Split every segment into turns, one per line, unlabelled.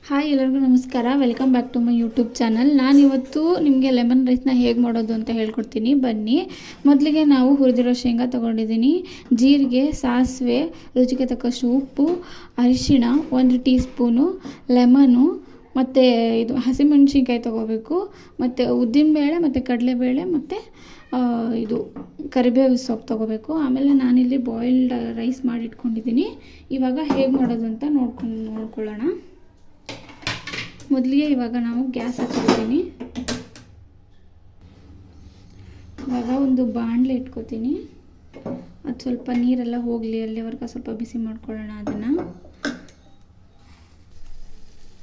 Hi ಎಲ್ಲರಿಗೂ ನಮಸ್ಕಾರ. Welcome back to my YouTube channel. ನಾನಿವತ್ತು ನಿಮಗೆ ಲೆಮನ್ ರೈಸ್ನ ಹೇಗೆ ಮಾಡೋದು ಅಂತ ಹೇಳ್ಕೊಡ್ತೀನಿ, ಬನ್ನಿ. ಮೊದಲಿಗೆ ನಾವು ಹುರಿದಿರೋ ಶೇಂಗಾ ತೊಗೊಂಡಿದ್ದೀನಿ, ಜೀರಿಗೆ, ಸಾಸಿವೆ, ರುಚಿಗೆ ತಕ್ಕಷ್ಟು ಉಪ್ಪು, ಅರಿಶಿಣ 1 ಟೀ ಸ್ಪೂನು, ಲೆಮನು ಮತ್ತು ಇದು ಹಸಿಮೆಣ್ಸಿನ್ಕಾಯಿ ತೊಗೋಬೇಕು, ಮತ್ತು ಉದ್ದಿನಬೇಳೆ ಮತ್ತು ಕಡಲೆಬೇಳೆ ಮತ್ತು ಇದು ಕರಿಬೇವು ಸೊಪ್ಪು ತೊಗೋಬೇಕು. ಆಮೇಲೆ ನಾನಿಲ್ಲಿ ಬಾಯ್ಲ್ಡ್ ರೈಸ್ ಮಾಡಿಟ್ಕೊಂಡಿದ್ದೀನಿ. ಇವಾಗ ಹೇಗೆ ಮಾಡೋದು ಅಂತ ನೋಡ್ಕೊಳ್ಳೋಣ. ಮೊದಲಿಗೆ ಇವಾಗ ನಾವು ಗ್ಯಾಸ್ ಹಚ್ಕೊತೀನಿ. ಇವಾಗ ಒಂದು ಬಾಣಲೆ ಇಟ್ಕೋತೀನಿ. ಅದು ಸ್ವಲ್ಪ ನೀರೆಲ್ಲ ಹೋಗಲಿ, ಅಲ್ಲಿವರೆಗೆ ಸ್ವಲ್ಪ ಬಿಸಿ ಮಾಡ್ಕೊಳ್ಳೋಣ ಅದನ್ನು.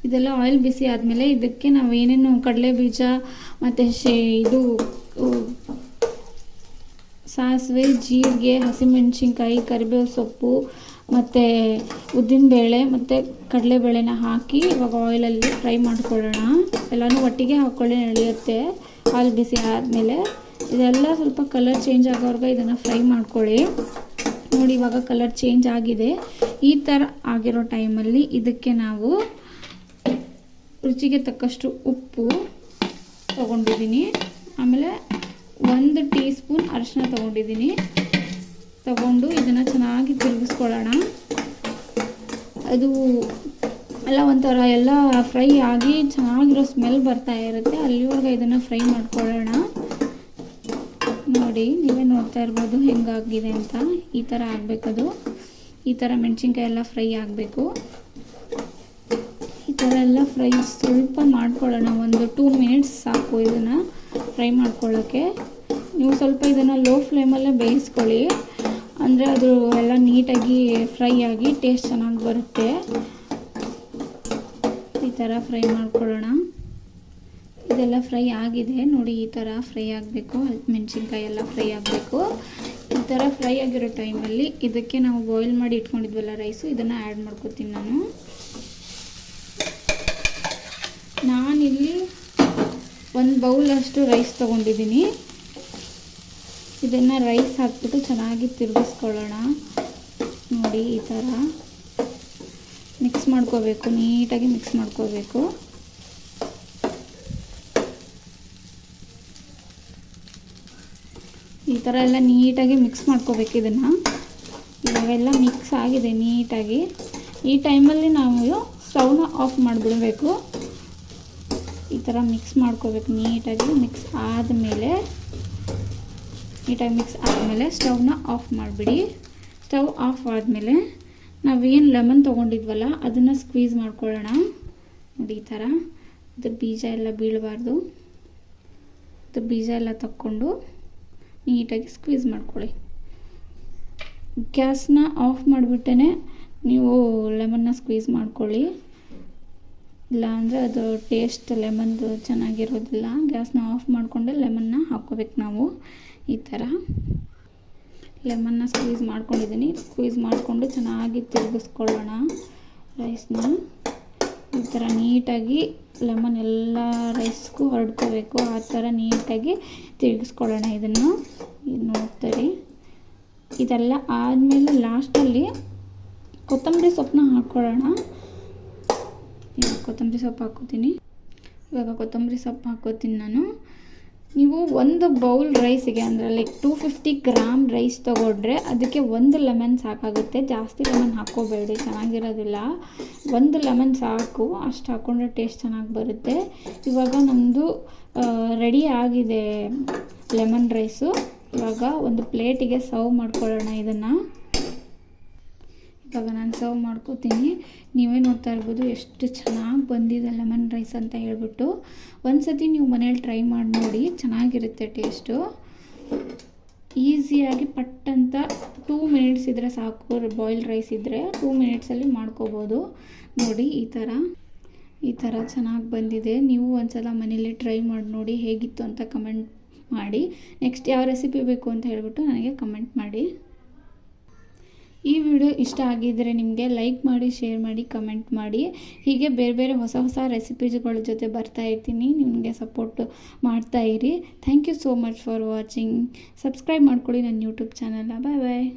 ಇದೆಲ್ಲ ಆಯಿಲ್ ಬಿಸಿ ಆದಮೇಲೆ ಇದಕ್ಕೆ ನಾವು ಏನೇನು ಕಡಲೆ ಬೀಜ ಮತ್ತು ಇದು ಸಾಸಿವೆ, ಜೀರಿಗೆ, ಹಸಿಮೆಣ್ಸಿನ್ಕಾಯಿ, ಕರಿಬೇವು ಸೊಪ್ಪು ಮತ್ತು ಉದ್ದಿನಬೇಳೆ ಮತ್ತು ಕಡಲೆಬೇಳೆನ ಹಾಕಿ ಇವಾಗ ಆಯಿಲಲ್ಲಿ ಫ್ರೈ ಮಾಡ್ಕೊಳ್ಳೋಣ. ಎಲ್ಲನೂ ಒಟ್ಟಿಗೆ ಹಾಕ್ಕೊಳ್ಳಿ, ನಡೆಯುತ್ತೆ. ಆಯಿಲ್ ಬಿಸಿ ಆದಮೇಲೆ ಇದೆಲ್ಲ ಸ್ವಲ್ಪ ಕಲರ್ ಚೇಂಜ್ ಆಗೋವರೆಗೆ ಇದನ್ನು ಫ್ರೈ ಮಾಡ್ಕೊಳ್ಳಿ. ನೋಡಿ, ಇವಾಗ ಕಲರ್ ಚೇಂಜ್ ಆಗಿದೆ. ಈ ಥರ ಆಗಿರೋ ಟೈಮಲ್ಲಿ ಇದಕ್ಕೆ ನಾವು ರುಚಿಗೆ ತಕ್ಕಷ್ಟು ಉಪ್ಪು ತೊಗೊಂಡಿದ್ದೀನಿ. ಆಮೇಲೆ 1 ಟೀ ಸ್ಪೂನ್ ಅರಿಶಿನ ತೊಗೊಂಡು ಇದನ್ನು ಚೆನ್ನಾಗಿ ತಿರುಗಿಸ್ಕೊಳ್ಳೋಣ. ಅದು ಎಲ್ಲ ಒಂಥರ ಎಲ್ಲ ಫ್ರೈ ಆಗಿ ಚೆನ್ನಾಗಿರೋ ಸ್ಮೆಲ್ ಬರ್ತಾ ಇರುತ್ತೆ, ಅಲ್ಲಿವರೆಗೆ ಇದನ್ನು ಫ್ರೈ ಮಾಡ್ಕೊಳ್ಳೋಣ. ನೋಡಿ, ನೀವೇ ನೋಡ್ತಾ ಇರ್ಬೋದು ಹೆಂಗಾಗಿದೆ ಅಂತ. ಈ ಥರ ಆಗಬೇಕದು. ಈ ಥರ ಮೆಣಸಿನ್ಕಾಯಿ ಎಲ್ಲ ಫ್ರೈ ಆಗಬೇಕು. ಈ ಥರ ಎಲ್ಲ ಫ್ರೈ ಸ್ವಲ್ಪ ಮಾಡ್ಕೊಳ್ಳೋಣ. ಒಂದು 2 ಮಿನಿಟ್ಸ್ ಸಾಕು ಇದನ್ನು ಫ್ರೈ ಮಾಡ್ಕೊಳ್ಳೋಕ್ಕೆ. ನೀವು ಸ್ವಲ್ಪ ಇದನ್ನು ಲೋ ಫ್ಲೇಮಲ್ಲೇ ಬೇಯಿಸ್ಕೊಳ್ಳಿ, ಅಂದರೆ ಅದು ಎಲ್ಲ ನೀಟಾಗಿ ಫ್ರೈ ಆಗಿ ಟೇಸ್ಟ್ ಚೆನ್ನಾಗಿ ಬರುತ್ತೆ. ಈ ಥರ ಫ್ರೈ ಮಾಡ್ಕೊಳ್ಳೋಣ. ಇದೆಲ್ಲ ಫ್ರೈ ಆಗಿದೆ ನೋಡಿ, ಈ ಥರ ಫ್ರೈ ಆಗಬೇಕು. ಮೆಣಸಿನ್ಕಾಯಿ ಎಲ್ಲ ಫ್ರೈ ಆಗಬೇಕು. ಈ ಥರ ಫ್ರೈ ಆಗಿರೋ ಟೈಮಲ್ಲಿ ಇದಕ್ಕೆ ನಾವು ಬಾಯ್ಲ್ ಮಾಡಿ ಇಟ್ಕೊಂಡಿದ್ವಲ್ಲ ರೈಸು, ಇದನ್ನು ಆ್ಯಡ್ ಮಾಡ್ಕೊತೀನಿ ನಾನಿಲ್ಲಿ 1 ಬೌಲಷ್ಟು ರೈಸ್ ತೊಗೊಂಡಿದ್ದೀನಿ. ಇದನ್ನು ರೈಸ್ ಹಾಕ್ಬಿಟ್ಟು ಚೆನ್ನಾಗಿ ತಿರುಗಿಸ್ಕೊಳ್ಳೋಣ. ನೋಡಿ, ಈ ಥರ ಮಿಕ್ಸ್ ಮಾಡ್ಕೋಬೇಕು, ನೀಟಾಗಿ ಮಿಕ್ಸ್ ಮಾಡ್ಕೋಬೇಕು. ಈ ಥರ ಎಲ್ಲ ನೀಟಾಗಿ ಮಿಕ್ಸ್ ಮಾಡ್ಕೋಬೇಕು ಇದನ್ನು. ಇವಾಗೆಲ್ಲ ಮಿಕ್ಸ್ ಆಗಿದೆ ನೀಟಾಗಿ. ಈ ಟೈಮಲ್ಲಿ ನಾವು ಸ್ಟವ್ನ ಆಫ್ ಮಾಡಿಬಿಡಬೇಕು. ಈ ಥರ ಮಿಕ್ಸ್ ಮಾಡ್ಕೋಬೇಕು ನೀಟಾಗಿ. ನೀಟಾಗಿ ಮಿಕ್ಸ್ ಆದಮೇಲೆ ಸ್ಟವ್ನ ಆಫ್ ಮಾಡಿಬಿಡಿ. ಸ್ಟವ್ ಆಫ್ ಆದಮೇಲೆ ನಾವೇನು ಲೆಮನ್ ತೊಗೊಂಡಿದ್ವಲ್ಲ ಅದನ್ನು ಸ್ಕ್ವೀಸ್ ಮಾಡ್ಕೊಳ್ಳೋಣ. ನೋಡಿ, ಈ ಥರ ಅದು ಬೀಜ ಎಲ್ಲ ಬೀಳಬಾರ್ದು. ಅದು ಬೀಜ ಎಲ್ಲ ತಕ್ಕೊಂಡು ನೀಟಾಗಿ ಸ್ಕ್ವೀಸ್ ಮಾಡ್ಕೊಳ್ಳಿ. ಗ್ಯಾಸ್ನ ಆಫ್ ಮಾಡಿಬಿಟ್ಟೇ ನೀವು ಲೆಮನ್ನ ಸ್ಕ್ವೀಸ್ ಮಾಡ್ಕೊಳ್ಳಿ, ಇಲ್ಲಾಂದರೆ ಅದು ಟೇಸ್ಟ್ ಲೆಮನ್ದು ಚೆನ್ನಾಗಿರೋದಿಲ್ಲ. ಗ್ಯಾಸ್ನ ಆಫ್ ಮಾಡಿಕೊಂಡೆ ಲೆಮನ್ನ ಹಾಕ್ಕೋಬೇಕು ನಾವು. ಈ ಥರ ಲೆಮನ್ನ ಸ್ಕ್ವೀಸ್ ಮಾಡ್ಕೊಂಡಿದ್ದೀನಿ. ಸ್ಕ್ವೀಸ್ ಮಾಡಿಕೊಂಡು ಚೆನ್ನಾಗಿ ತಿರುಗಿಸ್ಕೊಳ್ಳೋಣ ರೈಸ್ನ. ಈ ಥರ ನೀಟಾಗಿ ಲೆಮನ್ ಎಲ್ಲ ರೈಸ್ಗೂ ಹೊರಡ್ಕೋಬೇಕು. ಆ ಥರ ನೀಟಾಗಿ ತಿರುಗಿಸ್ಕೊಳ್ಳೋಣ ಇದನ್ನು. ಇದು ನೋಡ್ತೀರಿ. ಇದೆಲ್ಲ ಆದಮೇಲೆ ಲಾಸ್ಟಲ್ಲಿ ಕೊತ್ತಂಬರಿ ಸೊಪ್ಪನ್ನ ಹಾಕ್ಕೊಳ್ಳೋಣ. ಕೊತ್ತಂಬರಿ ಸೊಪ್ಪು ಹಾಕ್ಕೋತೀನಿ. ಇವಾಗ ಕೊತ್ತಂಬರಿ ಸೊಪ್ಪು ಹಾಕ್ಕೋತೀನಿ ನಾನು. ನೀವು 1 ಬೌಲ್ ರೈಸಿಗೆ, ಅಂದರೆ ಲೈಕ್ 250 ಗ್ರಾಮ್ ರೈಸ್ ತೊಗೊಂಡ್ರೆ ಅದಕ್ಕೆ 1 ಲೆಮನ್ ಸಾಕಾಗುತ್ತೆ. ಜಾಸ್ತಿ ಲೆಮನ್ ಹಾಕ್ಕೋಬೇಡಿ, ಚೆನ್ನಾಗಿರೋದಿಲ್ಲ. 1 ಲೆಮನ್ ಸಾಕು, ಅಷ್ಟು ಹಾಕ್ಕೊಂಡ್ರೆ ಟೇಸ್ಟ್ ಚೆನ್ನಾಗಿ ಬರುತ್ತೆ. ಇವಾಗ ನಮ್ಮದು ರೆಡಿ ಆಗಿದೆ ಲೆಮನ್ ರೈಸು. ಇವಾಗ ಒಂದು ಪ್ಲೇಟಿಗೆ ಸರ್ವ್ ಮಾಡ್ಕೊಳ್ಳೋಣ ಇದನ್ನು. ಇವಾಗ ನಾನು ಸರ್ವ್ ಮಾಡ್ಕೋತೀನಿ. ನೀವೇ ನೋಡ್ತಾ ಇರ್ಬೋದು ಎಷ್ಟು ಚೆನ್ನಾಗಿ ಬಂದಿದೆ ಲೆಮನ್ ರೈಸ್ ಅಂತ ಹೇಳ್ಬಿಟ್ಟು. ಒಂದ್ಸತಿ ನೀವು ಮನೇಲಿ ಟ್ರೈ ಮಾಡಿ ನೋಡಿ, ಚೆನ್ನಾಗಿರುತ್ತೆ ಟೇಸ್ಟು. ಈಸಿಯಾಗಿ ಪಟ್ಟಂತ 2 ಮಿನಿಟ್ಸ್ ಇದ್ದರೆ ಸಾಕು. ಬಾಯ್ಲ್ಡ್ ರೈಸ್ ಇದ್ದರೆ 2 ಮಿನಿಟ್ಸಲ್ಲಿ ಮಾಡ್ಕೋಬೋದು. ನೋಡಿ, ಈ ಥರ ಚೆನ್ನಾಗಿ ಬಂದಿದೆ. ನೀವು ಒಂದ್ಸಲ ಮನೇಲಿ ಟ್ರೈ ಮಾಡಿ ನೋಡಿ, ಹೇಗಿತ್ತು ಅಂತ ಕಮೆಂಟ್ ಮಾಡಿ. ನೆಕ್ಸ್ಟ್ ಯಾವ ರೆಸಿಪಿ ಬೇಕು ಅಂತ ಹೇಳ್ಬಿಟ್ಟು ನನಗೆ ಕಮೆಂಟ್ ಮಾಡಿ. ಈ ವಿಡಿಯೋ ಇಷ್ಟ ಆಗಿದ್ದರೆ ನಿಮಗೆ ಲೈಕ್ ಮಾಡಿ, ಶೇರ್ ಮಾಡಿ, ಕಮೆಂಟ್ ಮಾಡಿ. ಹೀಗೆ ಬೇರೆ ಬೇರೆ ಹೊಸ ರೆಸಿಪೀಸ್ಗಳ ಜೊತೆ ಬರ್ತಾ ಇರ್ತೀನಿ. ನಿಮಗೆ ಸಪೋರ್ಟ್ ಮಾಡ್ತಾ ಇರಿ. Thank you so much for watching. Subscribe ಮಾಡ್ಕೊಳ್ಳಿ ನನ್ನ ಯೂಟ್ಯೂಬ್ ಚಾನಲ್ನ. ಬಾಯ್ ಬಾಯ್.